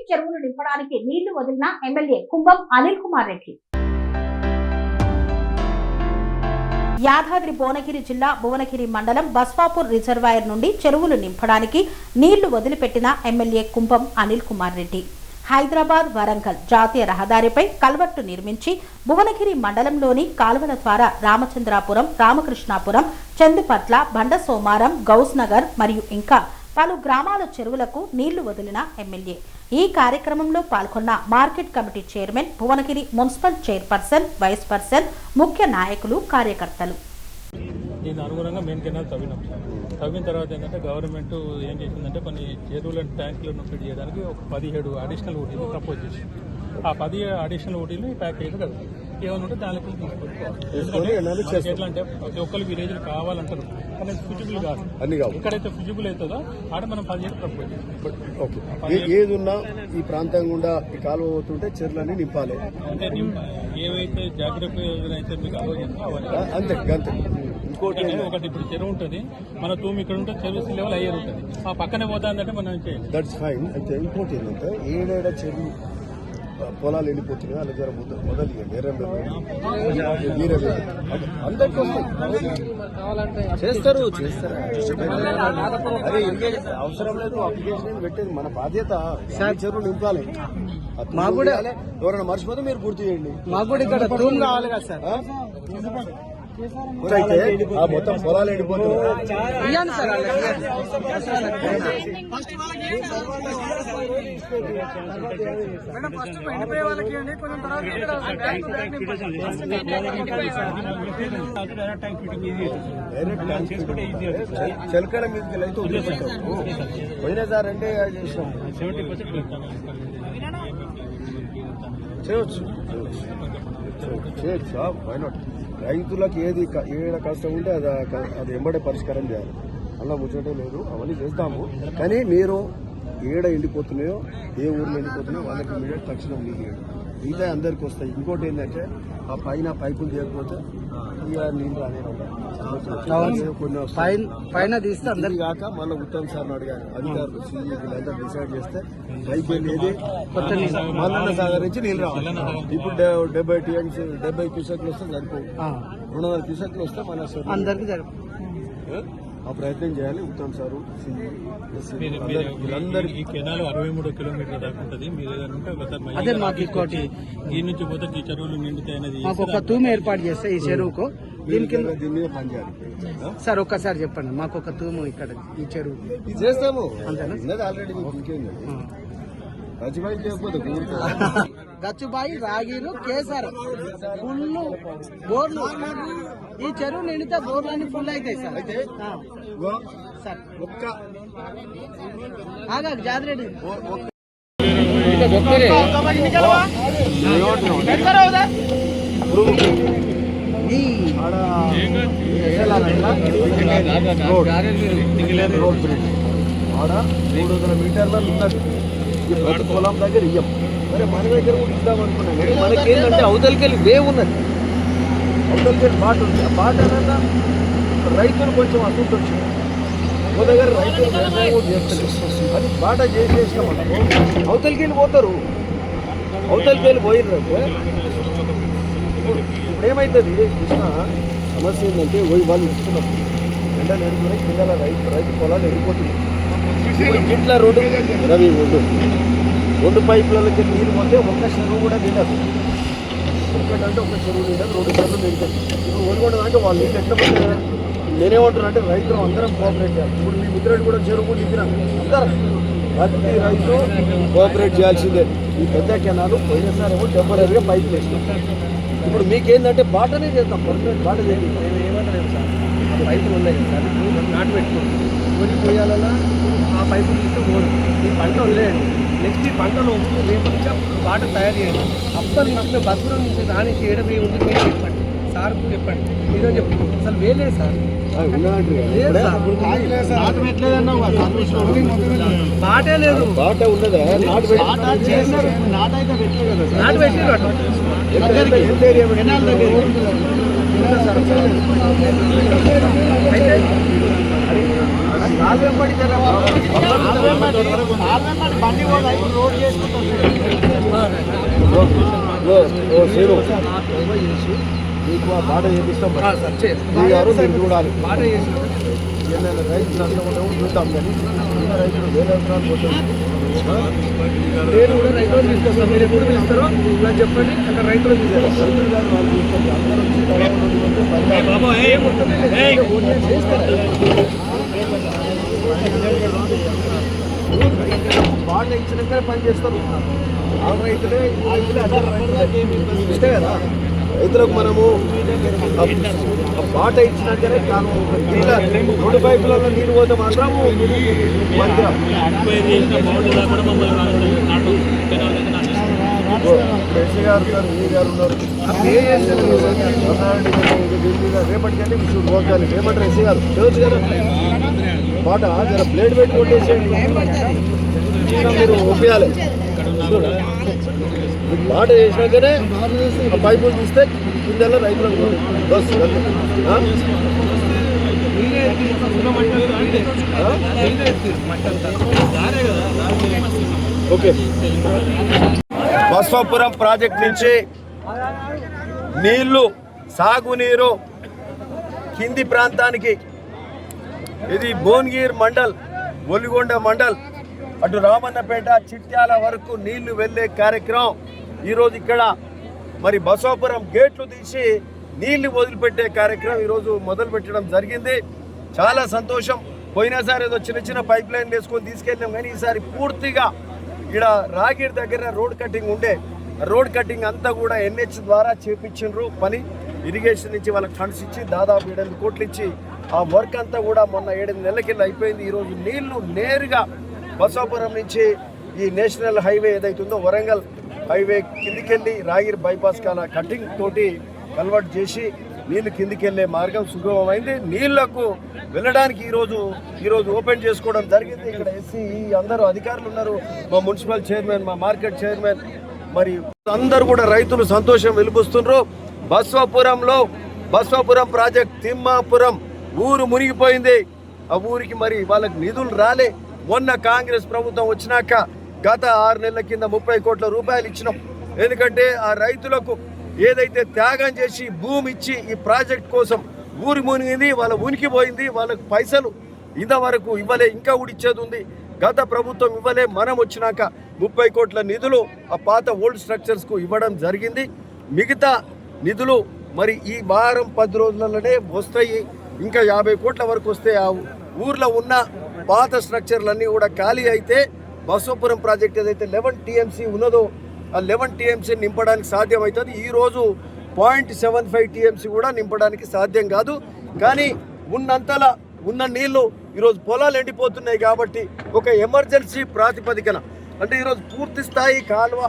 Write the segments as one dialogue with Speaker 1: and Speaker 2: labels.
Speaker 1: చెరువులు నింపడానికి నీళ్లు వదిలిన ఎమ్మెల్యే కుంభం అనిల్ కుమార్ రెడ్డి. యాదాద్రి భువనగిరి జిల్లా భువనగిరి మండలం బస్వాపూర్ రిజర్వాయర్ నుండి చెరువులు నింపడానికి నీళ్లు వదిలిపెట్టిన ఎమ్మెల్యే కుంభం అనిల్ కుమార్ రెడ్డి హైదరాబాద్ వరంగల్ జాతీయ రహదారిపై కల్వర్టు నిర్మించి భువనగిరి మండలంలోని కాలువల ద్వారా రామచంద్రాపురం, రామకృష్ణాపురం, చందుపట్ల, బండసోమారం, గౌస్ నగర్ మరియు ఇంకా పలు గ్రామాల చెరువులకు నీళ్లు వదిలిన ఎమ్మెల్యే ఈ కార్యక్రమంలో పాల్గొన్న market committee chairman, Bhuvanagiri municipal chairperson, vice person, ముఖ్య నాయకులు, కార్యకర్తలు.
Speaker 2: దీని అనుగుణంగా మెయిన్ కెనాల్ తవ్విన తర్వాత ఏంటంటే గవర్నమెంట్ ఏం చేసిందంటే కొన్ని చెరువులను ట్యాంకులను ఫిట్ చేయడానికి ఒక 17 అడిషనల్ ఓటీలు ప్రపోజ్ చేసింది. ఆ 10 అడిషనల్ ఓటీలు ఈ ప్యాకేజ్ కదా ఏమైనా ఉంటే దానికి తీసుకొచ్చుకోవాలి. ఎట్లా అంటే ప్రతి ఒక్కరు విలేజ్లు కావాలంటారు కానీ ఫిజిబుల్ కాదు. ఎక్కడైతే ఫిజిబుల్ అవుతుందో ఆడ మనం 17 ప్రపోజ్ చేస్తాం.
Speaker 3: ఏది ఉన్నా ఈ ప్రాంతం గుండా ఈ కాలువ పోతుంటే చెరువులన్నీ నింపాలి
Speaker 2: అంటే ఏవైతే జాగ్రత్త అయితే మీకు ఆలోచిస్తాం
Speaker 3: అంతే.
Speaker 2: ఇంకోటి ఒకటి ఇప్పుడు చెరువు ఉంటుంది, మన తూమి ఇక్కడ ఉంటే చెరువు లెవెల్ అయ్యేది ఉంటుంది, ఆ పక్కనే పోతుందంటే మనం చేయాలి.
Speaker 3: That's fine. అయితే ఇంకోటి ఏంటంటే ఏడేడా చెరువు పొలాలు వెళ్ళిపోతున్నాయి వాళ్ళ ద్వారా మొదలు అందరికీ చేస్తారు. అదే ఇరిగేషన్ అవసరం లేదు, అప్లికేషన్ పెట్టేది మన బాధ్యత. చెరువు నింపాలి. మాకు కూడా ఎవరైనా మర్చిపోతే మీరు గుర్తు చేయండి. మాకు కూడా ఇక్కడ రూమ్ కావాలి కదా సార్. మొత్తం పొలాలు ఎండిపోతున్నాయి. చెలకడ మీదకి అయితే వదిలేసాం. పోయినా సార్ అంటే చేసాం. చేయొచ్చు. Why not? రైతులకు ఏడ కష్టం ఉంటే అది ఎంబడే పరిష్కారం చేయాలి. అలా ముచ్చటే లేదు, అవన్నీ చేస్తాము. కానీ మీరు ఏడ ఎండిపోతున్నాయో, ఏ ఊర్లో ఎండిపోతున్నాయో వాళ్ళకి ఇమీడియట్ తక్షణం నీళ్ళు మిగతా అందరికి వస్తాయి. ఇంకోటి ఏంటంటే ఆ పైన పైపులు చేయకపోతే ఇక నీళ్ళు పైన తీస్తే అందరికి కాక మళ్ళీ ఉత్తమ్ సార్ని అడిగారు. అధికారులు సీఈ వీళ్ళంతా డిసైడ్ చేస్తే పైకి వెళ్ళేది మల్లన్న సాగర్ నుంచి నీళ్ళు రావాలి. ఇప్పుడు 70 క్యూసెక్లు వస్తే సరిపోవు. 200 క్యూసెక్లు వస్తే మన అందరికి ఆ ప్రయత్నం చేయాలి. ఉత్తమ్ సారు
Speaker 2: ఈ కెనాల్ 63 కిలోమీటర్ల దాకా ఉంటుంది. మీరు ఏదంటే ఒకసారి ఈ నుంచి పోతే ఈ చెరువులు నిండుతాయి అనేది
Speaker 4: ఒక తూము ఏర్పాటు చేస్తే ఈ చెరువుకు
Speaker 3: దీని మీద పనిచేయాలి
Speaker 4: సార్. ఒక్కసారి చెప్పండి, మాకు ఒక తూము ఇక్కడ ఈ చెరువు
Speaker 3: చేస్తాము. అంతేనా? ఆల్రెడీ ఇంకేంది గచ్చిబాయి చేయకపోతే
Speaker 4: గచ్చిబాయి, రాగిలు, కేసర్ ఫుల్ బోర్లు. ఈ చెరువు నిండితే బోర్లన్నీ ఫుల్ అవుతాయి సార్.
Speaker 3: అయితే
Speaker 4: సార్
Speaker 3: ఒక్క
Speaker 4: జాతిరెడ్డి
Speaker 3: రోడ్ బ్రిడ్జ్ ఆడ 300 మీటర్ల ఉన్నది. ప్రతి పొలం దగ్గర ఇయ్యం. మరి మన దగ్గర కూడా ఇద్దాం అనుకున్నాం. మనకేంటంటే అవతలికెళ్ళి వే ఉన్నది, అవతలికెళ్ళి బాట ఉంది. ఆ బాట అనగా రైతులు కొంచెం అసలు వచ్చింది. ఓ దగ్గర రైతులు వ్యవసాయం కూడా చేస్తారు. అది బాట చేసేసినాం అనుకో అవతలికెళ్ళి పోతారు. అవతలికెళ్ళి పోయినంటే ఇప్పుడు ఏమవుతుంది కృష్ణ సమస్య ఏంటంటే వాళ్ళు ఇస్తున్నప్పుడు ఎండ నెడుతున్నాయి, కింద రైతు పొలాలు వెళ్ళిపోతున్నాయి. ఇట్లా రెండు పైపులకి నీళ్ళు పోతే ఒక్క చెరువు కూడా నిండదు. ఒకటంటే ఒక చెరువు నిండదు, 2 చెరువులు నిండుతాయి. ఇప్పుడు ఒడిగొండ అంటే వాళ్ళు నీళ్ళు ఎట్లా పోతారు? నేనేమంటున్నా అంటే రైతులు అందరం కోఆపరేట్ చేయాలి. ఇప్పుడు మీ ముద్రడు కూడా చెరువు నింపినాం. అందరం ప్రతి రైతు కోఆపరేట్ చేయాల్సిందే. ఈ పెద్ద కెనాలు పోయినసారి ఏమో టెంపరీగా పైపులు వేసినాం. ఇప్పుడు మీకేంటంటే బాటనే చేద్దాం. పర్ఫెక్ట్ బాట చేయండి. ఏమంటారు సార్, పైపులు ఉన్నాయి కదా సార్, నాటు పెట్టుకోండి. ఓడి పోయాలన్నా ఆ పైపులు ఇస్తే ఓడు ఈ పంట వదిలేయండి. నెక్స్ట్ ఈ పంటను రేపు నుంచి బాట తయారు చేయండి. అప్పటి నుంచి మేము బస్సులో నుంచి రాని చేయడం ఏముంది మీరు చెప్పండి, సార్ చెప్పండి. మీరే చెప్పండి. అసలు వేలేదు సార్, బాటే లేదు. బాట ఉన్నదా? నాటు అయితే
Speaker 4: బండి పోదా ఇప్పుడు రోడ్ చేసుకుంటాం
Speaker 3: మీకు ఆ బాట చేపిస్తాం గారు మీరు చూడాలి
Speaker 4: బాట చేసి
Speaker 3: ఏమైనా రైతు నష్టం ఉండవు చూద్దాం కానీ ఇంకా రైతులు వేల ఎకరాలు పోతుంది
Speaker 4: నేను కూడా రైతులు తీసుకొస్తాను. మీరు ఎప్పుడు పిలుస్తారో నాకు చెప్పండి, అక్కడ రైతులు తీసుకొస్తాను.
Speaker 3: రైతులు గారు వాళ్ళు చూస్తారు అందరూ వచ్చి తలా బాట ఇచ్చినాకనే పని చేస్తారు ఆ రైతులే ఇష్టే కదా రైతులకు మనము ఆ బాట ఇచ్చినాకనే కాలం ఇలా 2 పైపులలో నీరు పోతే మాత్రము మంచిగా కేసీ గారు ఉన్నారు, మీ గారు ఉన్నారు, రేపటికంటే మీరు పోగాలి రేపటి ఎస్సీ గారు తెలుసు కదా బాట జర బ్లేడ్ పెట్టి కొట్టేసేయండి మీరు ఒప్పేయాలి బాట చేసినాకనే ఆ పైపులు చూస్తే కిందల్లో రైతులకు బస్ ఓకే. బస్వాపురం ప్రాజెక్ట్ నుంచి నీళ్లు సాగునీరు కింది ప్రాంతానికి ఇది భువనగిరి మండల్ ఒలిగొండ మండల్ అటు రామన్నపేట చిట్యాల వరకు నీళ్లు వెళ్ళే కార్యక్రమం ఈరోజు ఇక్కడ మరి బసవాపురం గేట్లు తీసి నీళ్లు వదిలిపెట్టే కార్యక్రమం ఈరోజు మొదలు పెట్టడం జరిగింది. చాలా సంతోషం. పోయినసారి ఏదో చిన్న చిన్న పైప్ లైన్ వేసుకొని తీసుకెళ్ళాం కానీ ఈసారి పూర్తిగా ఇక్కడ రాగిరి దగ్గర రోడ్ కటింగ్ ఉండే రోడ్ కటింగ్ అంతా కూడా NH ద్వారా చేపించిండ్రు పని. ఇరిగేషన్ నుంచి వాళ్ళకి ఫండ్స్ ఇచ్చి దాదాపు 7 కోట్లు ఇచ్చి ఆ వర్క్ అంతా కూడా మొన్న 7 నెలలకెళ్ళి అయిపోయింది. ఈరోజు నీళ్లు నేరుగా బసవాపురం నుంచి ఈ నేషనల్ హైవే ఏదైతుందో వరంగల్ హైవే కిందికెళ్ళి రాగిరి బైపాస్ కాల కటింగ్ తోటి కన్వర్ట్ చేసి నీళ్లు కిందికెళ్లే మార్గం సుగమమైంది. నీళ్లకు వెళ్ళడానికి ఈరోజు ఓపెన్ చేసుకోవడం జరిగింది. ఇక్కడ ఎస్సీ అందరూ అధికారులు ఉన్నారు, మా మున్సిపల్ చైర్మన్, మా మార్కెట్ చైర్మన్, మరి అందరూ కూడా రైతులు సంతోషం వెలిపిస్తున్నారు. బస్వాపురం ప్రాజెక్ట్ తిమ్మాపురం ఊరు మునిగిపోయింది. ఆ ఊరికి మరి వాళ్ళకి నిధులు రాలే. మొన్న కాంగ్రెస్ ప్రభుత్వం వచ్చినాక గత 6 నెలల కింద 30 కోట్ల రూపాయలు ఇచ్చినాం. ఎందుకంటే ఆ రైతులకు ఏదైతే త్యాగం చేసి భూమి ఇచ్చి ఈ ప్రాజెక్ట్ కోసం ఊరి మునిగింది, వాళ్ళ ఉనికి పోయింది, వాళ్ళకు పైసలు ఇంతవరకు ఇవ్వలే, ఇంకా ఉడిచ్చేది ఉంది. గత ప్రభుత్వం ఇవ్వలే. మనం వచ్చినాక 30 కోట్ల నిధులు ఆ పాత ఓల్డ్ స్ట్రక్చర్స్కు ఇవ్వడం జరిగింది. మిగతా నిధులు మరి ఈ వారం 10 రోజులలోనే వస్తాయి. ఇంకా 50 కోట్ల వరకు వస్తే ఆ ఊర్లో ఉన్న పాత స్ట్రక్చర్లన్నీ కూడా ఖాళీ అయితే బసవాపురం ప్రాజెక్ట్ ఏదైతే 11 TMC ఉన్నదో ఆ 11 TMC నింపడానికి సాధ్యమవుతుంది. ఈరోజు 0.75 TMC కూడా నింపడానికి సాధ్యం కాదు. కానీ ఉన్నంతలా ఉన్న నీళ్లు ఈరోజు పొలాలు ఎండిపోతున్నాయి కాబట్టి ఒక ఎమర్జెన్సీ ప్రాతిపదికన అంటే ఈరోజు పూర్తి స్థాయి కాలువ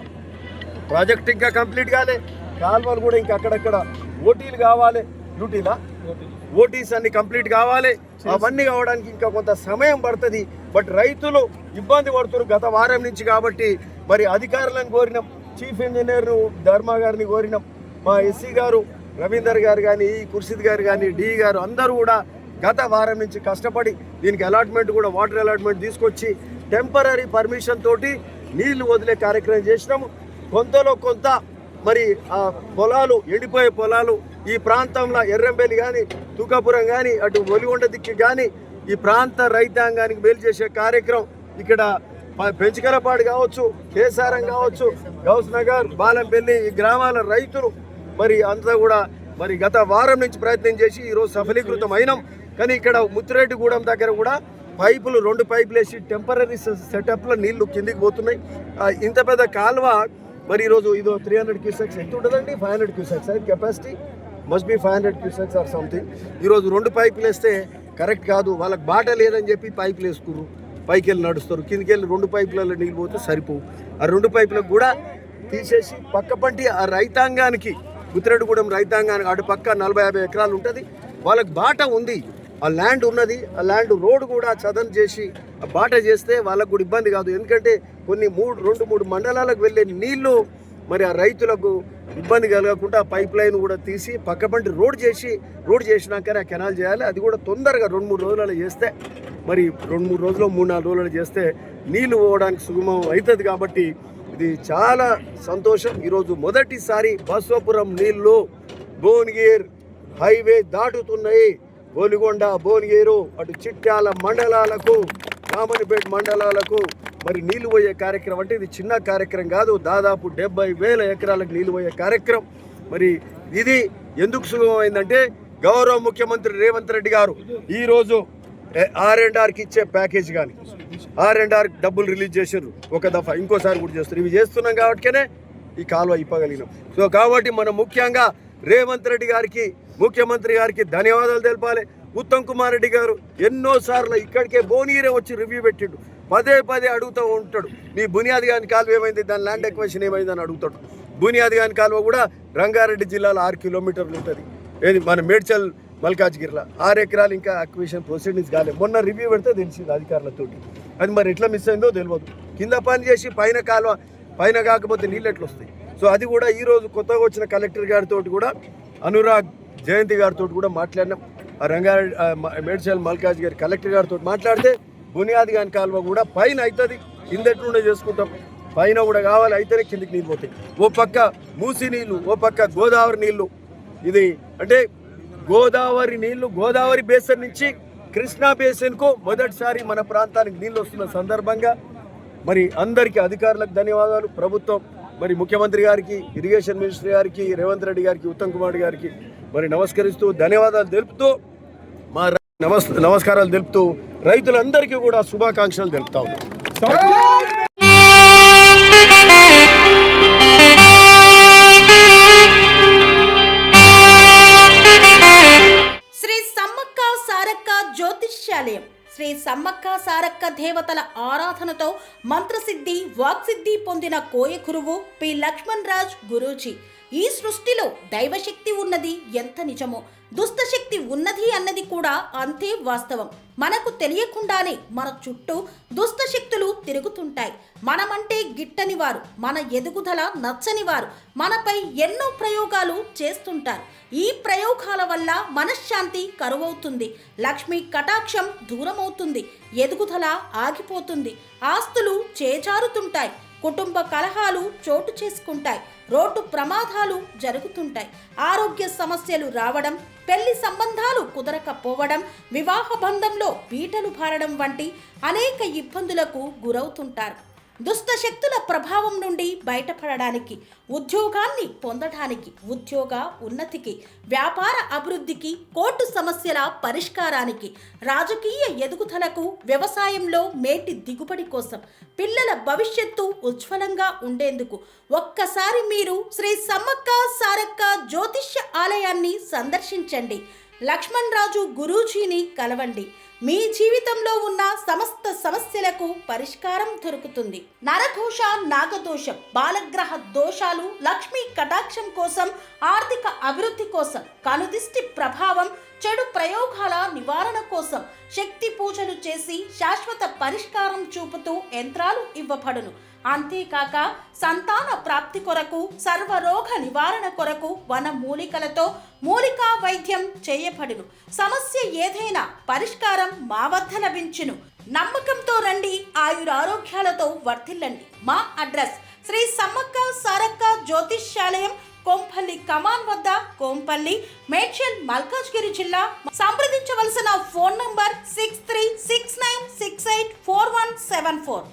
Speaker 3: ప్రాజెక్ట్ ఇంకా కంప్లీట్ కాలే, కాలువలు కూడా ఇంకా అక్కడక్కడ ఓటీలు కావాలి, ఓటీస్ అన్ని కంప్లీట్ కావాలి. అవన్నీ కావడానికి ఇంకా కొంత సమయం పడుతుంది. బట్ రైతులు ఇబ్బంది పడుతున్నారు గత వారం నుంచి. కాబట్టి మరి అధికారులను కోరినాం, చీఫ్ ఇంజనీర్ ధర్మ గారిని కోరినాం, మా ఎస్సీ గారు రవీందర్ గారు కానీ, ఖుర్షిద్ గారు కానీ, డి గారు అందరూ కూడా గత వారం నుంచి కష్టపడి దీనికి అలాట్మెంట్ కూడా వాటర్ అలాట్మెంట్ తీసుకొచ్చి టెంపరీ పర్మిషన్ తోటి నీళ్లు వదిలే కార్యక్రమం చేసినాము. కొంతలో కొంత మరి ఆ పొలాలు ఎండిపోయే పొలాలు ఈ ప్రాంతంలో ఎర్రంబెల్లి కానీ, తుకాపురం కానీ, అటు ఒలిగొండ దిక్కు కానీ ఈ ప్రాంత రైతాంగానికి మేలు చేసే కార్యక్రమం ఇక్కడ పెంచికలపాడు కావచ్చు, కేసారం కావచ్చు, గౌస్ నగర్, బాలంపల్లి ఈ గ్రామాల రైతులు మరి అంతా కూడా మరి గత వారం నుంచి ప్రయత్నం చేసి ఈరోజు సఫలీకృతం అయినాం. కానీ ఇక్కడ ముత్తిరెడ్డిగూడెం దగ్గర కూడా పైపులు 2 పైపులు వేసి టెంపరీ సెటప్లో నీళ్లు కిందికి పోతున్నాయి. ఇంత పెద్ద కాలువ మరి ఈరోజు ఇదో 300 క్యూసెక్స్ ఎంత ఉంటుందండి, 500 cusecs capacity must be 500 cusecs or something. ఈరోజు 2 పైపులు వేస్తే కరెక్ట్ కాదు. వాళ్ళకి బాట లేదని చెప్పి పైపులు వేసుకున్నారు, పైకి వెళ్ళి నడుస్తారు, కిందికి వెళ్ళి 2 పైపులలో నీళ్ళు పోతే సరిపోవు. ఆ 2 పైపులకు కూడా తీసేసి పక్క పంటి ఆ రైతాంగానికి, ముత్తిరెడ్డిగూడెం రైతాంగానికి అటు పక్క 40-50 ఎకరాలు ఉంటుంది, వాళ్ళకి బాట ఉంది, ఆ ల్యాండ్ ఉన్నది. ఆ ల్యాండ్ రోడ్ కూడా చదన్ చేసి ఆ బాట చేస్తే వాళ్ళకు కూడా ఇబ్బంది కాదు. ఎందుకంటే కొన్ని 2-3 మండలాలకు వెళ్ళే నీళ్లు మరి ఆ రైతులకు ఇబ్బంది కలగకుండా పైప్ లైన్ కూడా తీసి పక్కపంటి రోడ్ చేసినాకనే ఆ కెనాల్ చేయాలి. అది కూడా తొందరగా 2-3 రోజులలో చేస్తే మరి 2-3 రోజులు 3-4 రోజులు చేస్తే నీళ్లు పోవడానికి సుగమం అవుతుంది. కాబట్టి ఇది చాలా సంతోషం. ఈరోజు మొదటిసారి బస్వాపురం నీళ్లు భువనగిరి హైవే దాటుతున్నాయి. గోలిగొండ, భువనగిరి, అటు చిట్యాల మండలాలకు, రామన్పేట మండలాలకు మరి నీళ్లు పోయే కార్యక్రమం. అంటే ఇది చిన్న కార్యక్రమం కాదు, దాదాపు 70,000 ఎకరాలకు నీళ్లు పోయే కార్యక్రమం. మరి ఇది ఎందుకు సుగమమైందంటే గౌరవ ముఖ్యమంత్రి రేవంత్ రెడ్డి గారు ఈరోజు R&Rకి ఇచ్చే ప్యాకేజ్ కానీ R&R డబ్బులు రిలీజ్ చేసారు ఒక దఫా, ఇంకోసారి కూడా చేస్తారు. ఇవి చేస్తున్నాం కాబట్టినే ఈ కాలువ ఇప్పగలిగినాం. సో కాబట్టి మనం ముఖ్యంగా రేవంత్ రెడ్డి గారికి, ముఖ్యమంత్రి గారికి ధన్యవాదాలు తెలపాలి. ఉత్తమ్ కుమార్ రెడ్డి గారు ఎన్నోసార్లు ఇక్కడికే భువనగిరి వచ్చి రివ్యూ పెట్టిండు. పదే అడుగుతూ ఉంటాడు, నీ బునియాది గాని కాలువ ఏమైంది, దాని ల్యాండ్ ఎక్వేషన్ ఏమైంది అని అడుగుతాడు. బునియాది గాని కాలువ కూడా రంగారెడ్డి జిల్లాలో 6 కిలోమీటర్లు ఉంటుంది. ఏది మన మేడ్చల్ మల్కాజ్గిరిలో 6 ఎకరాలు ఇంకా అక్విజిషన్ ప్రొసీడింగ్స్ కాలేదు. మొన్న రివ్యూ పెడితే తెలిసింది అధికారులతోటి. అది మరి ఎట్లా మిస్ అయిందో తెలియదు. కింద పని చేసి పైన కాలువ పైన కాకపోతే నీళ్ళు ఎట్లా వస్తాయి. సో అది కూడా ఈరోజు కొత్తగా వచ్చిన కలెక్టర్ గారితో కూడా, అనురాగ్ జయంతి గారితో కూడా మాట్లాడినాం. ఆ రంగారెడ్డి మేడ్చల్ మల్కాజ్గిరి కలెక్టర్ గారితో మాట్లాడితే బునియాది గాని కాలువ కూడా పైన అవుతుంది, కిందెట్లుండే చేసుకుంటాం. పైన కూడా కావాలి, అయితేనే కిందికి నీళ్ళు పోతాయి. ఓ పక్క మూసి నీళ్ళు, ఓ పక్క గోదావరి నీళ్ళు. ఇది అంటే గోదావరి నీళ్లు గోదావరి బేసిన్ నుంచి కృష్ణా బేసిన్కు మొదటిసారి మన ప్రాంతానికి నీళ్ళు వస్తున్న సందర్భంగా మరి అందరికీ అధికారులకు ధన్యవాదాలు. ప్రభుత్వం మరి ముఖ్యమంత్రి గారికి, ఇరిగేషన్ మినిస్టర్ గారికి, రేవంత్ రెడ్డి గారికి, ఉత్తమ్ కుమార్ గారికి మరి నమస్కరిస్తూ ధన్యవాదాలు తెలుపుతూ మా నమస్కారాలు తెలుపుతూ రైతులందరికీ కూడా శుభాకాంక్షలు తెలుపుతా ఉన్నాం.
Speaker 1: జ్యోతిష్యాలయం శ్రీ సమ్మక్క సారక్క దేవతల ఆరాధనతో మంత్రసిద్ధి, వాక్సిద్ధి పొందిన కోయకురువు పి లక్ష్మణ్ రాజ్ గురూజీ. ఈ సృష్టిలో దైవశక్తి ఉన్నది ఎంత నిజమో, దుష్టశక్తి ఉన్నది అన్నది కూడా అంతే వాస్తవం. మనకు తెలియకుండానే మన చుట్టూ దుష్టశక్తులు తిరుగుతుంటాయి. మనమంటే గిట్టని వారు, మన ఎదుగుదల నచ్చని వారు మనపై ఎన్నో ప్రయోగాలు చేస్తుంటారు. ఈ ప్రయోగాల వల్ల మనశ్శాంతి కరువవుతుంది, లక్ష్మీ కటాక్షం దూరమవుతుంది, ఎదుగుదల ఆగిపోతుంది, ఆస్తులు చేజారుతుంటాయి, కుటుంబ కలహాలు చోటు చేసుకుంటాయి, రోడ్డు ప్రమాదాలు జరుగుతుంటాయి, ఆరోగ్య సమస్యలు రావడం, పెళ్లి సంబంధాలు కుదరకపోవడం, వివాహ బంధంలో బీటలు భారడం వంటి అనేక ఇబ్బందులకు గురవుతుంటారు. దుష్ట శక్తుల ప్రభావం నుండి బయటపడడానికి, ఉద్యోగాన్ని పొందడానికి, ఉద్యోగ ఉన్నతికి, వ్యాపార అభివృద్ధికి, కోర్టు సమస్యల పరిష్కారానికి, రాజకీయ ఎదుగుదలకు, వ్యవసాయంలో మేటి దిగుబడి కోసం, పిల్లల భవిష్యత్తు ఉజ్వలంగా ఉండేందుకు ఒక్కసారి మీరు శ్రీ సమ్మక్క సారక్క జ్యోతిష్య ఆలయాన్ని సందర్శించండి. లక్ష్మణ్ రాజు గురూజీని కలవండి. మీ జీవితంలో ఉన్న సమస్త సమస్యలకు పరిష్కారం దొరుకుతుంది. నరఘోష, నాగదోషం, బాలగ్రహ దోషాలు, లక్ష్మీ కటాక్షం కోసం, ఆర్థిక అభివృద్ధి కోసం, కనుదిష్టి ప్రభావం, చెడు ప్రయోగాల నివారణ కోసం శక్తి పూజలు చేసి శాశ్వత పరిష్కారం చూపుతూ యంత్రాలు ఇవ్వబడును. అంతేకాక సంతాన ప్రాప్తి కొరకు, సర్వరోగ నివారణ కొరకు వన మూలికలతో మూలికా వైద్యం చేయబడును. సమస్య ఏదైనా పరిష్కారం మా వద్ద లభించును. నమ్మకంతో రండి, ఆయురారోగ్యాలతో వర్ధిల్లండి. మా అడ్రస్ శ్రీ సమ్మక్క సారక్క జ్యోతిష్యాలయం, కోంపల్లి కమాన్ వద్ద, కోంపల్లి, మేడ్చల్, మల్కాజ్గిరి జిల్లా. సంప్రదించవలసిన ఫోన్ నంబర్ 6369684174.